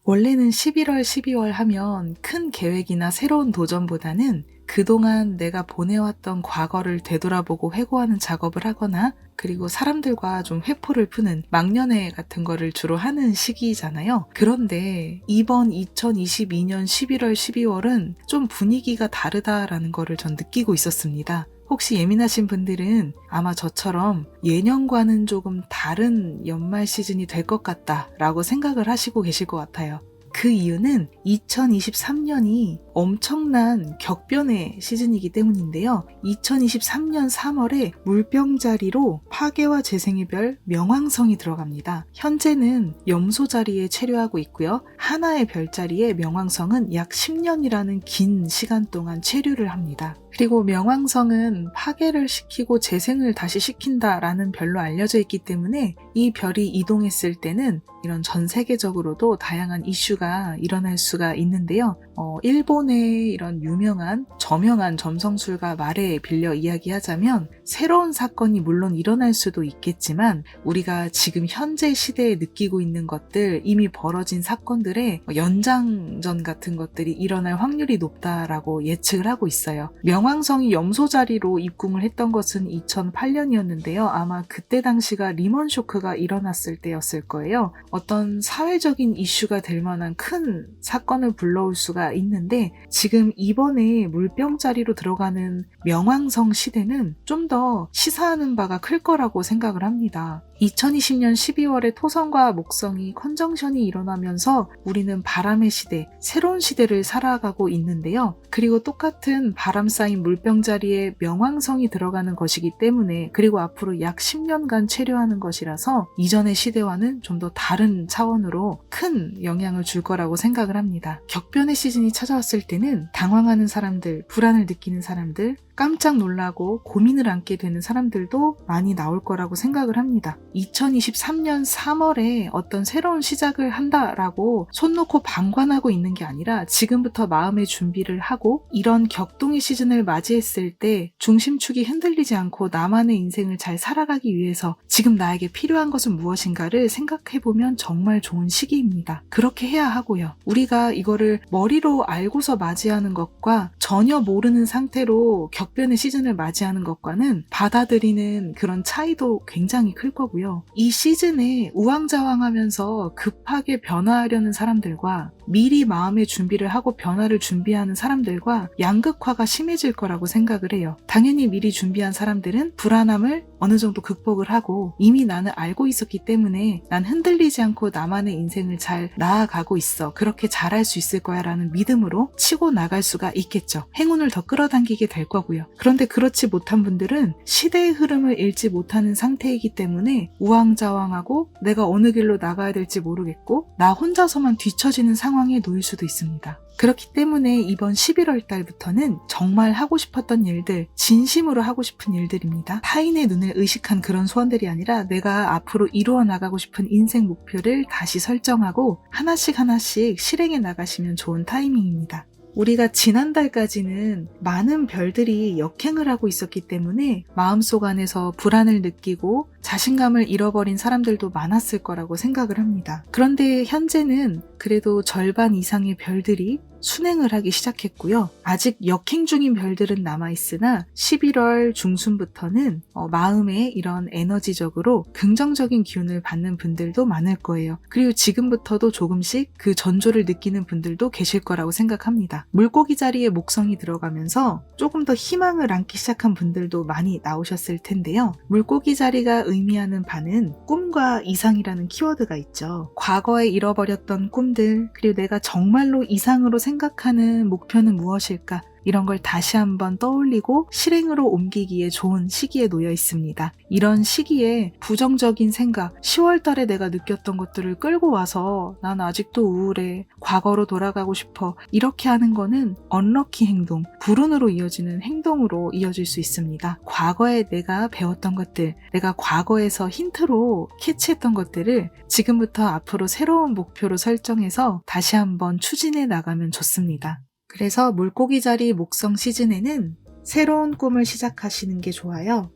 원래는 11월, 12월 하면 큰 계획이나 새로운 도전보다는 그동안 내가 보내왔던 과거를 되돌아보고 회고하는 작업을 하거나 그리고 사람들과 좀 회포를 푸는 막년회 같은 거를 주로 하는 시기잖아요. 그런데 이번 2022년 11월, 12월은 좀 분위기가 다르다라는 거를 전 느끼고 있었습니다. 혹시 예민하신 분들은 아마 저처럼 예년과는 조금 다른 연말 시즌이 될 것 같다라고 생각을 하시고 계실 것 같아요. 그 이유는 2023년이 엄청난 격변의 시즌이기 때문인데요. 2023년 3월에 물병자리로 파괴와 재생의 별 명왕성이 들어갑니다. 현재는 염소 자리에 체류하고 있고요. 하나의 별자리에 명왕성은 약 10년이라는 긴 시간 동안 체류를 합니다. 그리고 명왕성은 파괴를 시키고 재생을 다시 시킨다라는 별로 알려져 있기 때문에 이 별이 이동했을 때는 이런 전 세계적으로도 다양한 이슈가 일어날 수가 있는데요. 일본의 이런 유명한 저명한 점성술가 말에 빌려 이야기하자면 새로운 사건이 물론 일어날 수도 있겠지만 우리가 지금 현재 시대에 느끼고 있는 것들, 이미 벌어진 사건들의 연장전 같은 것들이 일어날 확률이 높다라고 예측을 하고 있어요. 명왕성이 염소 자리로 입궁을 했던 것은 2008년이었는데요. 아마 그때 당시가 리먼 쇼크가 일어났을 때였을 거예요. 어떤 사회적인 이슈가 될 만한 큰 사건을 불러올 수가 있는데 지금 이번에 물병 자리로 들어가는 명왕성 시대는 좀 더 시사하는 바가 클 거라고 생각을 합니다. 2020년 12월에 토성과 목성이 컨정션이 일어나면서 우리는 바람의 시대, 새로운 시대를 살아가고 있는데요. 그리고 똑같은 바람 쌓인 물병 자리에 명왕성이 들어가는 것이기 때문에 그리고 앞으로 약 10년간 체류하는 것이라서 이전의 시대와는 좀 더 다른 차원으로 큰 영향을 줄 거라고 생각을 합니다. 격변의 시즌이 찾아왔을 때는 당황하는 사람들, 불안을 느끼는 사람들, 깜짝 놀라고 고민을 안게 되는 사람들도 많이 나올 거라고 생각을 합니다. 2023년 3월에 어떤 새로운 시작을 한다라고 손 놓고 방관하고 있는 게 아니라 지금부터 마음의 준비를 하고 이런 격동의 시즌을 맞이했을 때 중심축이 흔들리지 않고 나만의 인생을 잘 살아가기 위해서 지금 나에게 필요한 것은 무엇인가를 생각해보면 정말 좋은 시기입니다. 그렇게 해야 하고요. 우리가 이거를 머리로 알고서 맞이하는 것과 전혀 모르는 상태로 격변의 시즌을 맞이하는 것과는 받아들이는 그런 차이도 굉장히 클 거고요. 이 시즌에 우왕좌왕하면서 급하게 변화하려는 사람들과 미리 마음의 준비를 하고 변화를 준비하는 사람들과 양극화가 심해질 거라고 생각을 해요. 당연히 미리 준비한 사람들은 불안함을 어느 정도 극복을 하고 이미 나는 알고 있었기 때문에 난 흔들리지 않고 나만의 인생을 잘 나아가고 있어. 그렇게 잘할 수 있을 거야 라는 믿음으로 치고 나갈 수가 있겠죠. 행운을 더 끌어당기게 될 거고요. 그런데 그렇지 못한 분들은 시대의 흐름을 읽지 못하는 상태이기 때문에 우왕좌왕하고 내가 어느 길로 나가야 될지 모르겠고 나 혼자서만 뒤처지는 상황에 놓일 수도 있습니다. 그렇기 때문에 이번 11월 달부터는 정말 하고 싶었던 일들, 진심으로 하고 싶은 일들입니다. 타인의 눈을 의식한 그런 소원들이 아니라 내가 앞으로 이루어 나가고 싶은 인생 목표를 다시 설정하고 하나씩 실행해 나가시면 좋은 타이밍입니다. 우리가 지난달까지는 많은 별들이 역행을 하고 있었기 때문에 마음속 안에서 불안을 느끼고 자신감을 잃어버린 사람들도 많았을 거라고 생각을 합니다. 그런데 현재는 그래도 절반 이상의 별들이 순행을 하기 시작했고요. 아직 역행 중인 별들은 남아있으나 11월 중순부터는 마음에 이런 에너지적으로 긍정적인 기운을 받는 분들도 많을 거예요. 그리고 지금부터도 조금씩 그 전조를 느끼는 분들도 계실 거라고 생각합니다. 물고기 자리에 목성이 들어가면서 조금 더 희망을 안기 시작한 분들도 많이 나오셨을 텐데요. 물고기 자리가 의미하는 바는 꿈과 이상이라는 키워드가 있죠. 과거에 잃어버렸던 꿈들, 그리고 내가 정말로 이상으로 생각하는 목표는 무엇일까? 이런 걸 다시 한번 떠올리고 실행으로 옮기기에 좋은 시기에 놓여 있습니다. 이런 시기에 부정적인 생각, 10월 달에 내가 느꼈던 것들을 끌고 와서 난 아직도 우울해, 과거로 돌아가고 싶어 이렇게 하는 거는 언럭키 행동, 불운으로 이어지는 행동으로 이어질 수 있습니다. 과거에 내가 배웠던 것들, 내가 과거에서 힌트로 캐치했던 것들을 지금부터 앞으로 새로운 목표로 설정해서 다시 한번 추진해 나가면 좋습니다. 그래서 물고기 자리 목성 시즌에는 새로운 꿈을 시작하시는 게 좋아요.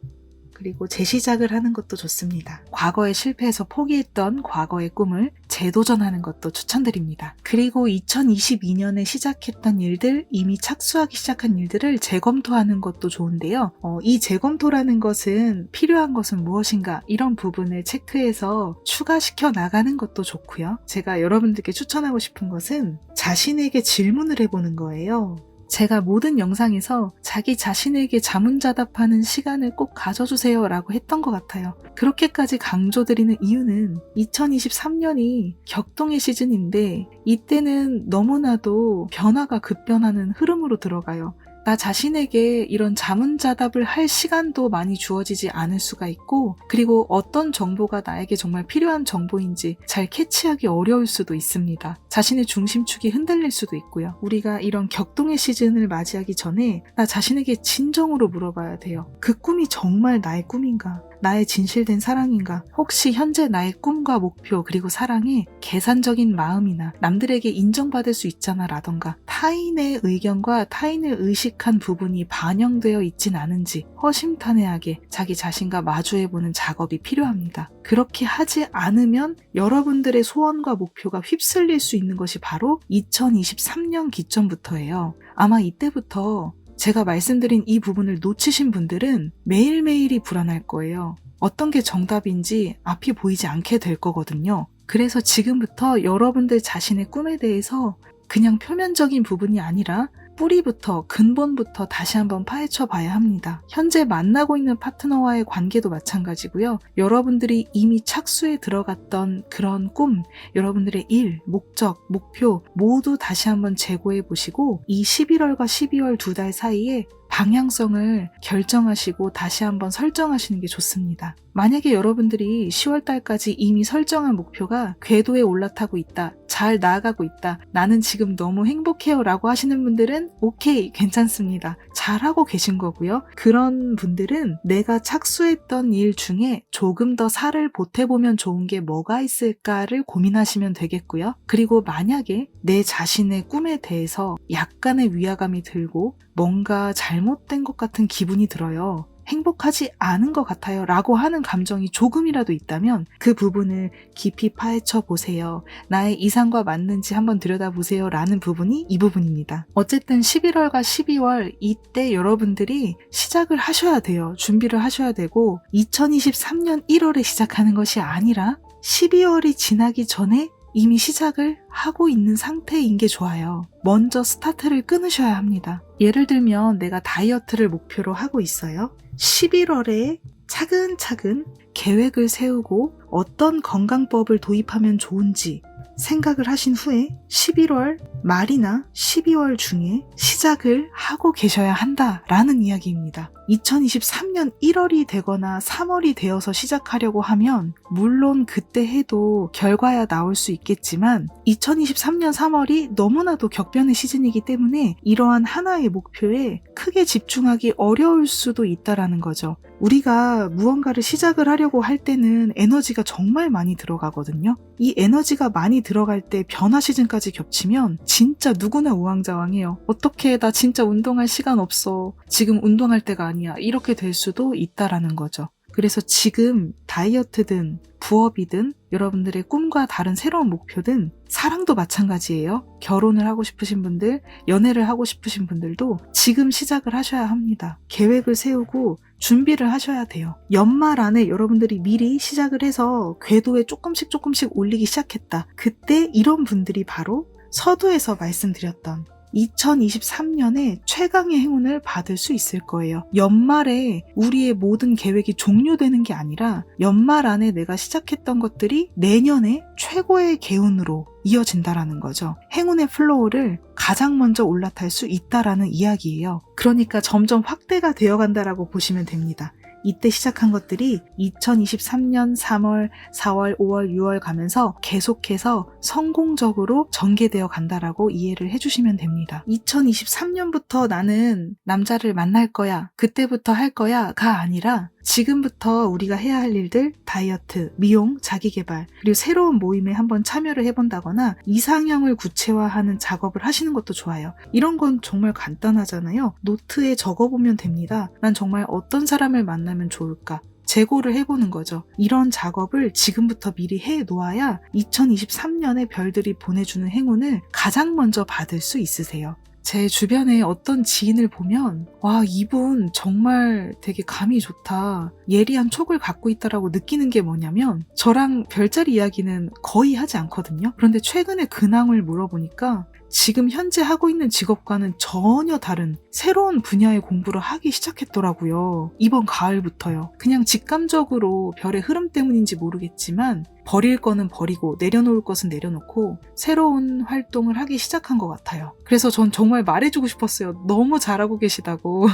그리고 재시작을 하는 것도 좋습니다. 과거에 실패해서 포기했던 과거의 꿈을 재도전하는 것도 추천드립니다. 그리고 2022년에 시작했던 일들, 이미 착수하기 시작한 일들을 재검토하는 것도 좋은데요. 이 재검토라는 것은 필요한 것은 무엇인가 이런 부분을 체크해서 추가시켜 나가는 것도 좋고요. 제가 여러분들께 추천하고 싶은 것은 자신에게 질문을 해보는 거예요. 제가 모든 영상에서 자기 자신에게 자문자답하는 시간을 꼭 가져주세요 라고 했던 것 같아요. 그렇게까지 강조드리는 이유는 2023년이 격동의 시즌인데 이때는 너무나도 변화가 급변하는 흐름으로 들어가요. 나 자신에게 이런 자문자답을 할 시간도 많이 주어지지 않을 수가 있고, 그리고 어떤 정보가 나에게 정말 필요한 정보인지 잘 캐치하기 어려울 수도 있습니다. 자신의 중심축이 흔들릴 수도 있고요. 우리가 이런 격동의 시즌을 맞이하기 전에 나 자신에게 진정으로 물어봐야 돼요. 그 꿈이 정말 나의 꿈인가? 나의 진실된 사랑인가? 혹시 현재 나의 꿈과 목표 그리고 사랑에 계산적인 마음이나 남들에게 인정받을 수 있잖아 라던가 타인의 의견과 타인을 의식한 부분이 반영되어 있진 않은지 허심탄회하게 자기 자신과 마주해보는 작업이 필요합니다. 그렇게 하지 않으면 여러분들의 소원과 목표가 휩쓸릴 수 있는 것이 바로 2023년 기점부터예요. 아마 이때부터 제가 말씀드린 이 부분을 놓치신 분들은 매일매일이 불안할 거예요. 어떤 게 정답인지 앞이 보이지 않게 될 거거든요. 그래서 지금부터 여러분들 자신의 꿈에 대해서 그냥 표면적인 부분이 아니라 뿌리부터 근본부터 다시 한번 파헤쳐 봐야 합니다. 현재 만나고 있는 파트너와의 관계도 마찬가지고요. 여러분들이 이미 착수에 들어갔던 그런 꿈, 여러분들의 일, 목적, 목표 모두 다시 한번 재고해 보시고 이 11월과 12월 2달 사이에 방향성을 결정하시고 다시 한번 설정하시는 게 좋습니다. 만약에 여러분들이 10월달까지 이미 설정한 목표가 궤도에 올라타고 있다, 잘 나아가고 있다, 나는 지금 너무 행복해요 라고 하시는 분들은 오케이, 괜찮습니다. 잘하고 계신 거고요. 그런 분들은 내가 착수했던 일 중에 조금 더 살을 보태보면 좋은 게 뭐가 있을까를 고민하시면 되겠고요. 그리고 만약에 내 자신의 꿈에 대해서 약간의 위화감이 들고 뭔가 잘못된 것 같은 기분이 들어요. 행복하지 않은 것 같아요 라고 하는 감정이 조금이라도 있다면 그 부분을 깊이 파헤쳐 보세요. 나의 이상과 맞는지 한번 들여다보세요 라는 부분이 이 부분입니다. 어쨌든 11월과 12월 이때 여러분들이 시작을 하셔야 돼요. 준비를 하셔야 되고 2023년 1월에 시작하는 것이 아니라 12월이 지나기 전에 이미 시작을 하고 있는 상태인 게 좋아요. 먼저 스타트를 끊으셔야 합니다. 예를 들면 내가 다이어트를 목표로 하고 있어요. 11월에 차근차근 계획을 세우고 어떤 건강법을 도입하면 좋은지 생각을 하신 후에 11월 말이나 12월 중에 시작을 하고 계셔야 한다라는 이야기입니다. 2023년 1월이 되거나 3월이 되어서 시작하려고 하면 물론 그때 해도 결과야 나올 수 있겠지만 2023년 3월이 너무나도 격변의 시즌이기 때문에 이러한 하나의 목표에 크게 집중하기 어려울 수도 있다라는 거죠. 우리가 무언가를 시작을 하려고 할 때는 에너지가 정말 많이 들어가거든요. 이 에너지가 많이 들어갈 때 변화 시즌까지 겹치면 진짜 누구나 우왕좌왕해요. 어떻게 나 진짜 운동할 시간 없어. 지금 운동할 때가 아니야. 이렇게 될 수도 있다라는 거죠. 그래서 지금 다이어트든 부업이든 여러분들의 꿈과 다른 새로운 목표든 사랑도 마찬가지예요. 결혼을 하고 싶으신 분들, 연애를 하고 싶으신 분들도 지금 시작을 하셔야 합니다. 계획을 세우고 준비를 하셔야 돼요. 연말 안에 여러분들이 미리 시작을 해서 궤도에 조금씩 올리기 시작했다. 그때 이런 분들이 바로 서두에서 말씀드렸던 2023년에 최강의 행운을 받을 수 있을 거예요. 연말에 우리의 모든 계획이 종료되는 게 아니라 연말 안에 내가 시작했던 것들이 내년에 최고의 개운으로 이어진다라는 거죠. 행운의 플로우를 가장 먼저 올라탈 수 있다라는 이야기예요. 그러니까 점점 확대가 되어간다라고 보시면 됩니다. 이때 시작한 것들이 2023년 3월, 4월, 5월, 6월 가면서 계속해서 성공적으로 전개되어 간다라고 이해를 해주시면 됩니다. 2023년부터 나는 남자를 만날 거야, 그때부터 할 거야가 아니라 지금부터 우리가 해야 할 일들, 다이어트, 미용, 자기계발, 그리고 새로운 모임에 한번 참여를 해본다거나 이상형을 구체화하는 작업을 하시는 것도 좋아요. 이런 건 정말 간단하잖아요. 노트에 적어보면 됩니다. 난 정말 어떤 사람을 만나면 좋을까? 재고를 해보는 거죠. 이런 작업을 지금부터 미리 해 놓아야 2023년에 별들이 보내주는 행운을 가장 먼저 받을 수 있으세요. 제 주변에 어떤 지인을 보면 와, 이분 정말 되게 감이 좋다, 예리한 촉을 갖고 있다라고 느끼는 게 뭐냐면 저랑 별자리 이야기는 거의 하지 않거든요. 그런데 최근에 근황을 물어보니까 지금 현재 하고 있는 직업과는 전혀 다른 새로운 분야의 공부를 하기 시작했더라고요. 이번 가을부터요. 그냥 직감적으로 별의 흐름 때문인지 모르겠지만 버릴 거는 버리고 내려놓을 것은 내려놓고 새로운 활동을 하기 시작한 것 같아요. 그래서 전 정말 말해주고 싶었어요. 너무 잘하고 계시다고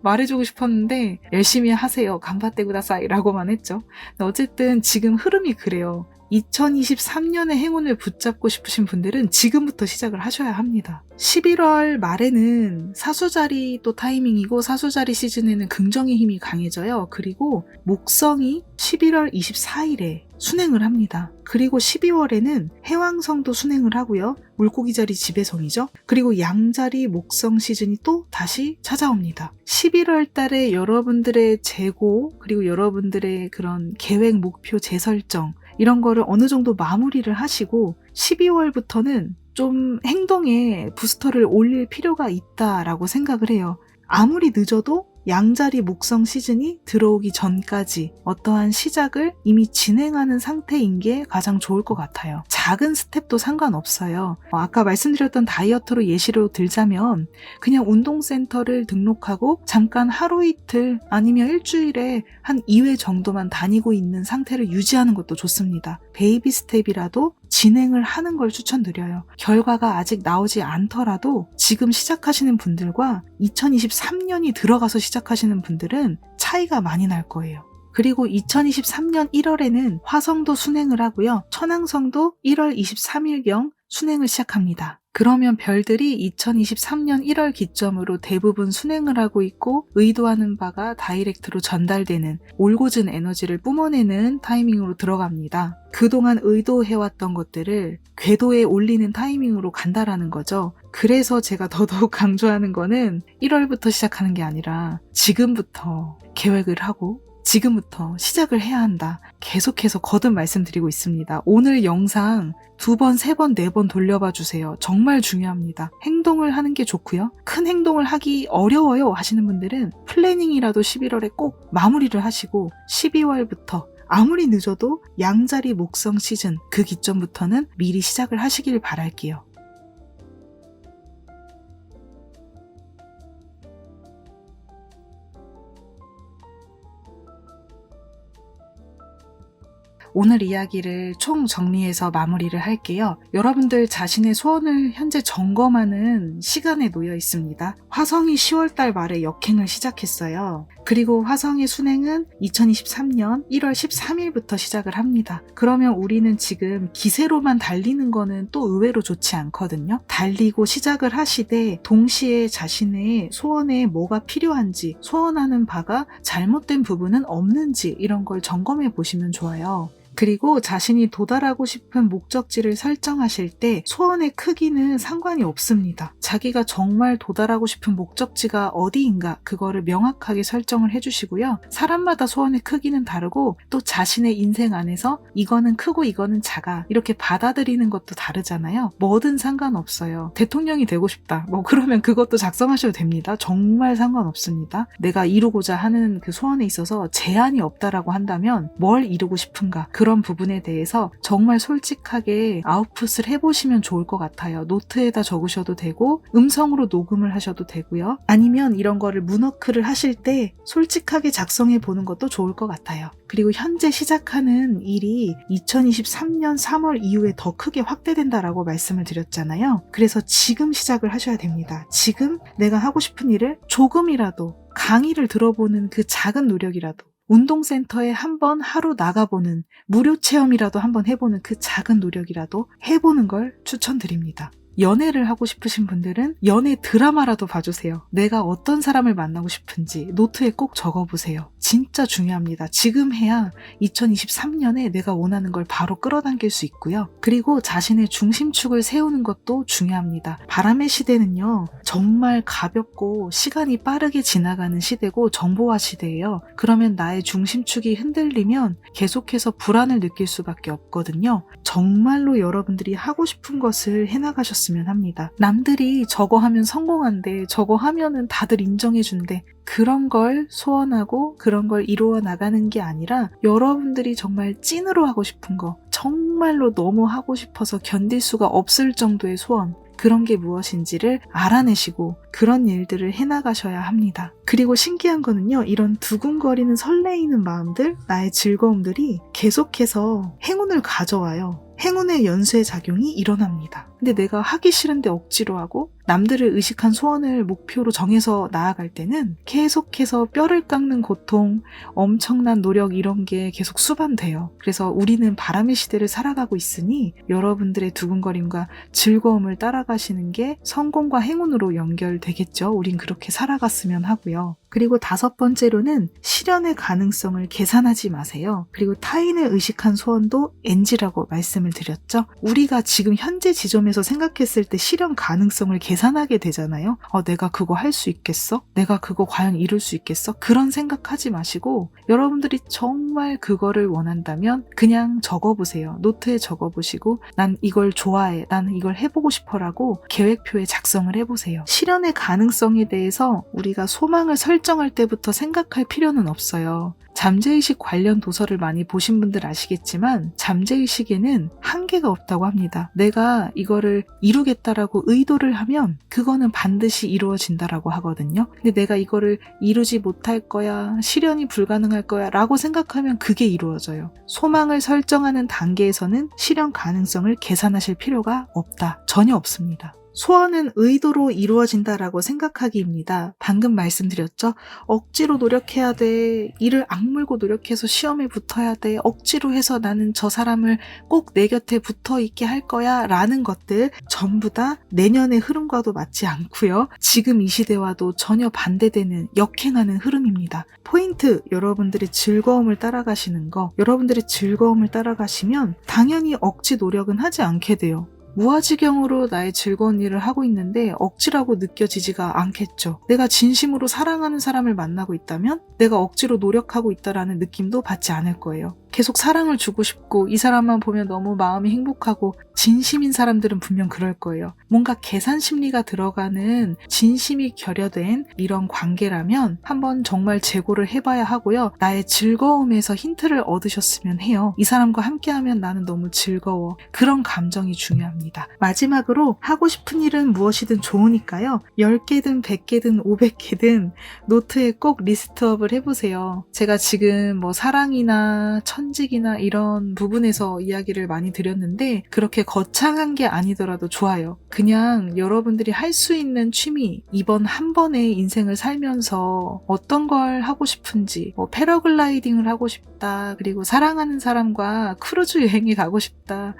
말해주고 싶었는데 열심히 하세요, 간바떼 구다사이 라고만 했죠. 어쨌든 지금 흐름이 그래요. 2023년의 행운을 붙잡고 싶으신 분들은 지금부터 시작을 하셔야 합니다. 11월 말에는 사수자리 또 타이밍이고 사수자리 시즌에는 긍정의 힘이 강해져요. 그리고 목성이 11월 24일에 순행을 합니다. 그리고 12월에는 해왕성도 순행을 하고요. 물고기 자리 지배성이죠. 그리고 양자리 목성 시즌이 또 다시 찾아옵니다. 11월 달에 여러분들의 재고 그리고 여러분들의 그런 계획, 목표, 재설정 이런 거를 어느 정도 마무리를 하시고 12월부터는 좀 행동에 부스터를 올릴 필요가 있다라고 생각을 해요. 아무리 늦어도 양자리 목성 시즌이 들어오기 전까지 어떠한 시작을 이미 진행하는 상태인 게 가장 좋을 것 같아요. 작은 스텝도 상관없어요. 아까 말씀드렸던 다이어트로 예시로 들자면 그냥 운동센터를 등록하고 잠깐 하루 이틀 아니면 일주일에 한 2회 정도만 다니고 있는 상태를 유지하는 것도 좋습니다. 베이비 스텝이라도 진행을 하는 걸 추천드려요. 결과가 아직 나오지 않더라도 지금 시작하시는 분들과 2023년이 들어가서 시작하시는 분들은 차이가 많이 날 거예요. 그리고 2023년 1월에는 화성도 순행을 하고요. 천왕성도 1월 23일경 순행을 시작합니다. 그러면 별들이 2023년 1월 기점으로 대부분 순행을 하고 있고 의도하는 바가 다이렉트로 전달되는 올곧은 에너지를 뿜어내는 타이밍으로 들어갑니다. 그동안 의도해왔던 것들을 궤도에 올리는 타이밍으로 간다라는 거죠. 그래서 제가 더더욱 강조하는 거는 1월부터 시작하는 게 아니라 지금부터 계획을 하고 지금부터 시작을 해야 한다. 계속해서 거듭 말씀드리고 있습니다. 오늘 영상 2번, 3번, 4번 돌려봐 주세요. 정말 중요합니다. 행동을 하는 게 좋고요. 큰 행동을 하기 어려워요 하시는 분들은 플래닝이라도 11월에 꼭 마무리를 하시고 12월부터 아무리 늦어도 양자리 목성 시즌 그 기점부터는 미리 시작을 하시길 바랄게요. 오늘 이야기를 총 정리해서 마무리를 할게요. 여러분들 자신의 소원을 현재 점검하는 시간에 놓여 있습니다. 화성이 10월달 말에 역행을 시작했어요. 그리고 화성의 순행은 2023년 1월 13일부터 시작을 합니다. 그러면 우리는 지금 기세로만 달리는 거는 또 의외로 좋지 않거든요. 달리고 시작을 하시되 동시에 자신의 소원에 뭐가 필요한지, 소원하는 바가 잘못된 부분은 없는지 이런 걸 점검해 보시면 좋아요. 그리고 자신이 도달하고 싶은 목적지를 설정하실 때 소원의 크기는 상관이 없습니다. 자기가 정말 도달하고 싶은 목적지가 어디인가 그거를 명확하게 설정을 해주시고요. 사람마다 소원의 크기는 다르고 또 자신의 인생 안에서 이거는 크고 이거는 작아 이렇게 받아들이는 것도 다르잖아요. 뭐든 상관없어요. 대통령이 되고 싶다. 그러면 그것도 작성하셔도 됩니다. 정말 상관없습니다. 내가 이루고자 하는 그 소원에 있어서 제한이 없다라고 한다면 뭘 이루고 싶은가 그런 부분에 대해서 정말 솔직하게 아웃풋을 해보시면 좋을 것 같아요. 노트에다 적으셔도 되고 음성으로 녹음을 하셔도 되고요. 아니면 이런 거를 문워크를 하실 때 솔직하게 작성해 보는 것도 좋을 것 같아요. 그리고 현재 시작하는 일이 2023년 3월 이후에 더 크게 확대된다라고 말씀을 드렸잖아요. 그래서 지금 시작을 하셔야 됩니다. 지금 내가 하고 싶은 일을 조금이라도 강의를 들어보는 그 작은 노력이라도 운동센터에 한번 하루 나가보는 무료 체험이라도 한번 해보는 그 작은 노력이라도 해보는 걸 추천드립니다. 연애를 하고 싶으신 분들은 연애 드라마라도 봐주세요. 내가 어떤 사람을 만나고 싶은지 노트에 꼭 적어보세요. 진짜 중요합니다. 지금 해야 2023년에 내가 원하는 걸 바로 끌어당길 수 있고요. 그리고 자신의 중심축을 세우는 것도 중요합니다. 바람의 시대는요, 정말 가볍고 시간이 빠르게 지나가는 시대고 정보화 시대예요. 그러면 나의 중심축이 흔들리면 계속해서 불안을 느낄 수밖에 없거든요. 정말로 여러분들이 하고 싶은 것을 해나가셨으면 합니다. 남들이 저거 하면 성공한대, 저거 하면은 다들 인정해준대. 그런 걸 소원하고 그런 걸 이루어 나가는 게 아니라 여러분들이 정말 찐으로 하고 싶은 거, 정말로 너무 하고 싶어서 견딜 수가 없을 정도의 소원, 그런 게 무엇인지를 알아내시고 그런 일들을 해나가셔야 합니다. 그리고 신기한 거는요, 이런 두근거리는 설레이는 마음들, 나의 즐거움들이 계속해서 행운을 가져와요. 행운의 연쇄 작용이 일어납니다. 근데 내가 하기 싫은데 억지로 하고 남들을 의식한 소원을 목표로 정해서 나아갈 때는 계속해서 뼈를 깎는 고통, 엄청난 노력 이런 게 계속 수반돼요. 그래서 우리는 바람의 시대를 살아가고 있으니 여러분들의 두근거림과 즐거움을 따라가시는 게 성공과 행운으로 연결되겠죠. 우린 그렇게 살아갔으면 하고요. 그리고 5번째로는 실현의 가능성을 계산하지 마세요. 그리고 타인을 의식한 소원도 NG라고 말씀을 드렸죠. 우리가 지금 현재 지점에서 생각했을 때 실현 가능성을 계산하게 되잖아요. 내가 그거 할 수 있겠어? 내가 그거 과연 이룰 수 있겠어? 그런 생각하지 마시고 여러분들이 정말 그거를 원한다면 그냥 적어보세요. 노트에 적어보시고 난 이걸 좋아해, 난 이걸 해보고 싶어라고 계획표에 작성을 해보세요. 실현의 가능성에 대해서 우리가 소망을 설정할 때부터 생각할 필요는 없어요. 잠재의식 관련 도서를 많이 보신 분들 아시겠지만 잠재의식에는 한계가 없다고 합니다. 내가 이거를 이루겠다라고 의도를 하면 그거는 반드시 이루어진다라고 하거든요. 근데 내가 이거를 이루지 못할 거야, 실현이 불가능할 거야 라고 생각하면 그게 이루어져요. 소망을 설정하는 단계에서는 실현 가능성을 계산하실 필요가 없다. 전혀 없습니다. 소원은 의도로 이루어진다라고 생각하기입니다. 방금 말씀드렸죠? 억지로 노력해야 돼. 이를 악물고 노력해서 시험에 붙어야 돼. 억지로 해서 나는 저 사람을 꼭 내 곁에 붙어 있게 할 거야 라는 것들 전부 다 내년의 흐름과도 맞지 않고요. 지금 이 시대와도 전혀 반대되는 역행하는 흐름입니다. 포인트, 여러분들이 즐거움을 따라가시는 거. 여러분들이 즐거움을 따라가시면 당연히 억지 노력은 하지 않게 돼요. 무아지경으로 나의 즐거운 일을 하고 있는데 억지라고 느껴지지가 않겠죠. 내가 진심으로 사랑하는 사람을 만나고 있다면 내가 억지로 노력하고 있다라는 느낌도 받지 않을 거예요. 계속 사랑을 주고 싶고 이 사람만 보면 너무 마음이 행복하고 진심인 사람들은 분명 그럴 거예요. 뭔가 계산 심리가 들어가는 진심이 결여된 이런 관계라면 한번 정말 재고를 해봐야 하고요. 나의 즐거움에서 힌트를 얻으셨으면 해요. 이 사람과 함께하면 나는 너무 즐거워. 그런 감정이 중요합니다. 마지막으로 하고 싶은 일은 무엇이든 좋으니까요. 10개든 100개든 500개든 노트에 꼭 리스트업을 해보세요. 제가 지금 사랑이나 천직이나 이런 부분에서 이야기를 많이 드렸는데 그렇게 거창한 게 아니더라도 좋아요. 그냥 여러분들이 할 수 있는 취미, 이번 한 번의 인생을 살면서 어떤 걸 하고 싶은지, 패러글라이딩을 하고 싶다, 그리고 사랑하는 사람과 크루즈 여행에 가고 싶다,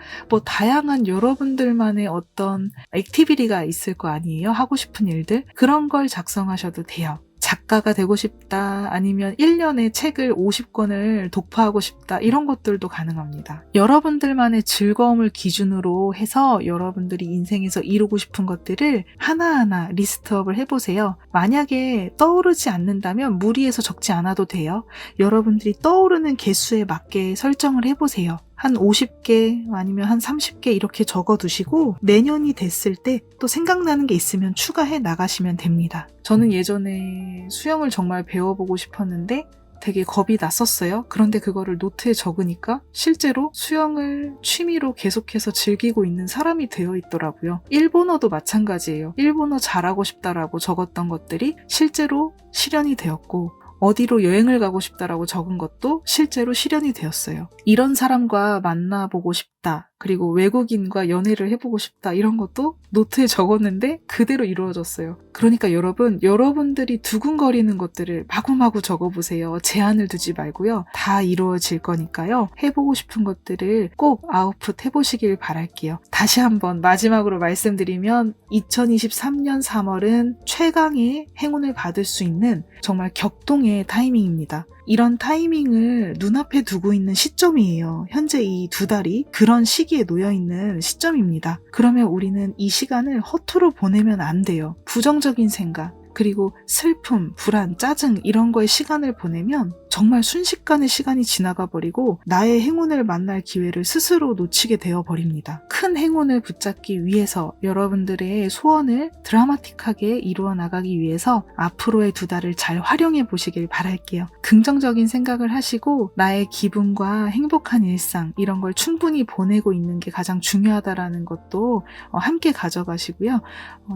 다양한 여러분들만의 어떤 액티비티가 있을 거 아니에요? 하고 싶은 일들? 그런 걸 작성하셔도 돼요. 작가가 되고 싶다, 아니면 1년에 책을 50권을 독파하고 싶다, 이런 것들도 가능합니다. 여러분들만의 즐거움을 기준으로 해서 여러분들이 인생에서 이루고 싶은 것들을 하나하나 리스트업을 해보세요. 만약에 떠오르지 않는다면 무리해서 적지 않아도 돼요. 여러분들이 떠오르는 개수에 맞게 설정을 해보세요. 한 50개 아니면 한 30개 이렇게 적어두시고 내년이 됐을 때 또 생각나는 게 있으면 추가해 나가시면 됩니다. 저는 예전에 수영을 정말 배워보고 싶었는데 되게 겁이 났었어요. 그런데 그거를 노트에 적으니까 실제로 수영을 취미로 계속해서 즐기고 있는 사람이 되어 있더라고요. 일본어도 마찬가지예요. 일본어 잘하고 싶다라고 적었던 것들이 실제로 실현이 되었고 어디로 여행을 가고 싶다라고 적은 것도 실제로 실현이 되었어요. 이런 사람과 만나보고 싶다. 그리고 외국인과 연애를 해보고 싶다 이런 것도 노트에 적었는데 그대로 이루어졌어요. 그러니까 여러분, 여러분들이 두근거리는 것들을 마구마구 적어보세요. 제한을 두지 말고요. 다 이루어질 거니까요. 해보고 싶은 것들을 꼭 아웃풋 해보시길 바랄게요. 다시 한번 마지막으로 말씀드리면 2023년 3월은 최강의 행운을 받을 수 있는 정말 격동의 타이밍입니다. 이런 타이밍을 눈앞에 두고 있는 시점이에요. 현재 이 2달이 그런 시기에 놓여있는 시점입니다. 그러면 우리는 이 시간을 허투루 보내면 안 돼요. 부정적인 생각, 그리고 슬픔, 불안, 짜증 이런 거에 시간을 보내면 정말 순식간에 시간이 지나가 버리고 나의 행운을 만날 기회를 스스로 놓치게 되어 버립니다. 큰 행운을 붙잡기 위해서 여러분들의 소원을 드라마틱하게 이루어 나가기 위해서 앞으로의 2달을 잘 활용해 보시길 바랄게요. 긍정적인 생각을 하시고 나의 기분과 행복한 일상 이런 걸 충분히 보내고 있는 게 가장 중요하다라는 것도 함께 가져가시고요.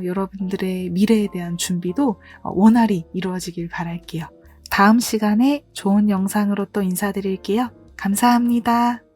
여러분들의 미래에 대한 준비도 원활히 이루어지길 바랄게요. 다음 시간에 좋은 영상으로 또 인사드릴게요. 감사합니다.